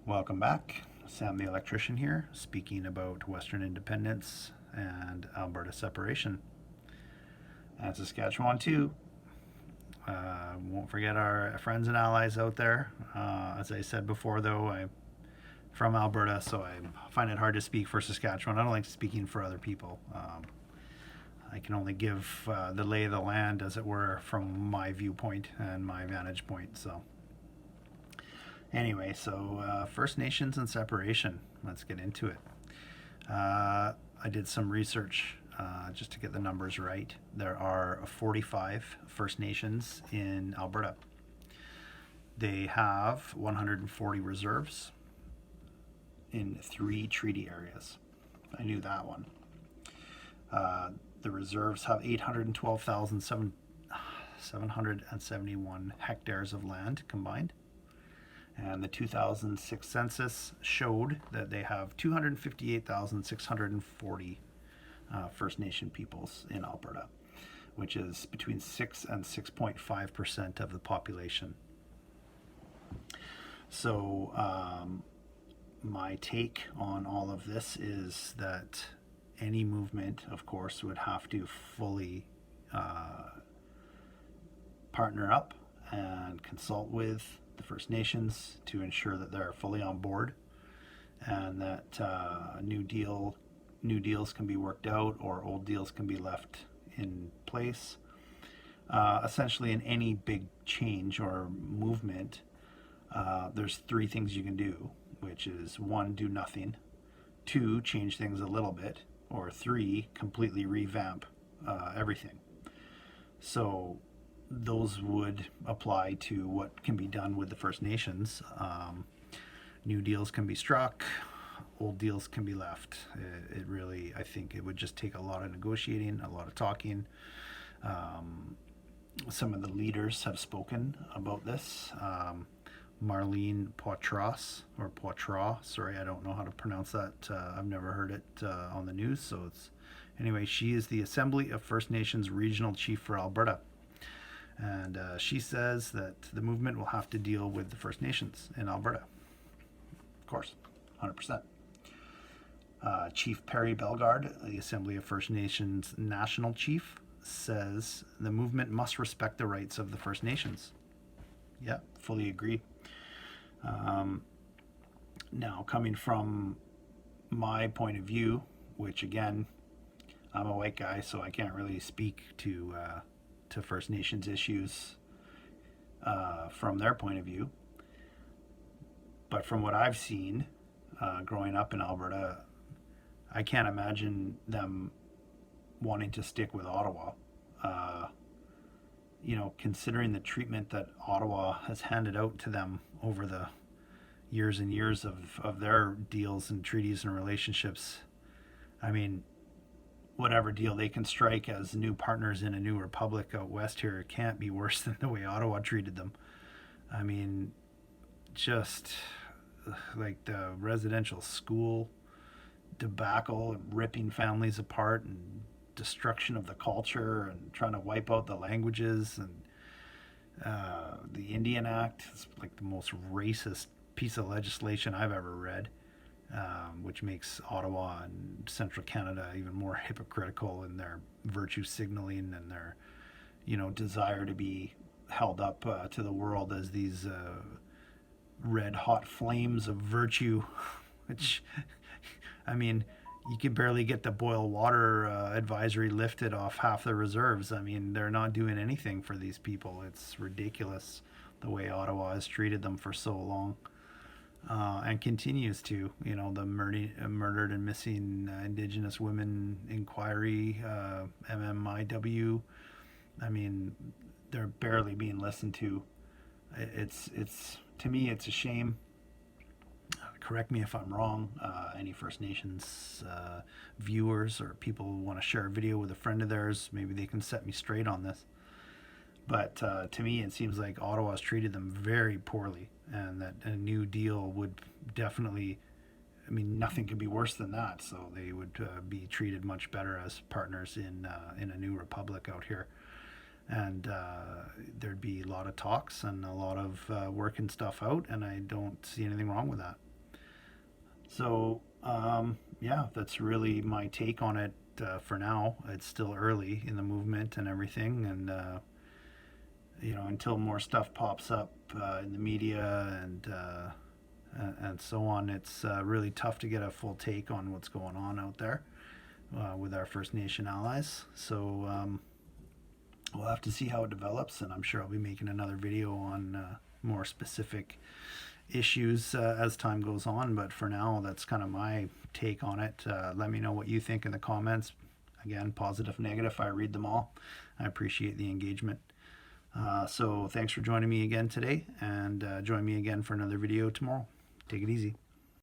Welcome back. Sam the Electrician here, speaking about Western independence and Alberta separation. And Saskatchewan too. Won't forget our friends and allies out there. As I said before, though, I'm from Alberta, so I find it hard to speak for Saskatchewan. I don't like speaking for other people. I can only give the lay of the land, as it were, from my viewpoint and my vantage point. So, anyway, First Nations and separation. Let's get into it. I did some research just to get the numbers right. There are 45 First Nations in Alberta. They have 140 reserves in 3 treaty areas. I knew that one. The reserves have 812,771 hectares of land combined. And the 2006 census showed that they have 258,640 First Nation peoples in Alberta, which is between 6 and 6.5% of the population. So my take on all of this is that any movement, of course, would have to fully partner up and consult with the First Nations to ensure that they're fully on board, and that new deals can be worked out or old deals can be left in place. Essentially, in any big change or movement, there's 3 things you can do, which is 1, do nothing; 2, change things a little bit; or 3, completely revamp everything. So those would apply to what can be done with the First Nations. New deals can be struck, old deals can be left. It really, I think it would just take a lot of negotiating, a lot of talking. Some of the leaders have spoken about this. Marlene Poitras, sorry, I don't know how to pronounce that. I've never heard it on the news, so anyway, she is the Assembly of First Nations Regional Chief for Alberta. And she says that the movement will have to deal with the First Nations in Alberta. Of course, 100%. Chief Perry Bellegarde, the Assembly of First Nations National Chief, says the movement must respect the rights of the First Nations. Yeah, fully agree. Now, coming from my point of view, which again, I'm a white guy, so I can't really speak to First Nations issues from their point of view. But from what I've seen growing up in Alberta, I can't imagine them wanting to stick with Ottawa. Considering the treatment that Ottawa has handed out to them over the years and years of their deals and treaties and relationships, I mean, whatever deal they can strike as new partners in a new republic out west here can't be worse than the way Ottawa treated them. I mean, just like the residential school debacle and ripping families apart and destruction of the culture and trying to wipe out the languages, and the Indian Act is like the most racist piece of legislation I've ever read. Which makes Ottawa and Central Canada even more hypocritical in their virtue signaling and their, desire to be held up to the world as these red hot flames of virtue, which, I mean, you can barely get the boil water advisory lifted off half the reserves. I mean, they're not doing anything for these people. It's ridiculous the way Ottawa has treated them for so long. And continues to, the murdered and missing Indigenous women inquiry, MMIW. I mean, they're barely being listened to. It's to me, it's a shame. Correct me if I'm wrong. Any First Nations viewers or people who want to share a video with a friend of theirs, maybe they can set me straight on this. But to me, it seems like Ottawa's treated them very poorly, and that a new deal would definitely, I mean, nothing could be worse than that. So they would be treated much better as partners in a new republic out here. And there'd be a lot of talks and a lot of working stuff out, and I don't see anything wrong with that. So, yeah, that's really my take on it for now. It's still early in the movement and everything, and until more stuff pops up in the media and so on, it's really tough to get a full take on what's going on out there with our First Nation allies. So we'll have to see how it develops, and I'm sure I'll be making another video on more specific issues as time goes on. But for now, that's kind of my take on it. Let me know what you think in the comments. Again, positive, negative, I read them all. I appreciate the engagement. So thanks for joining me again today, and join me again for another video tomorrow. Take it easy.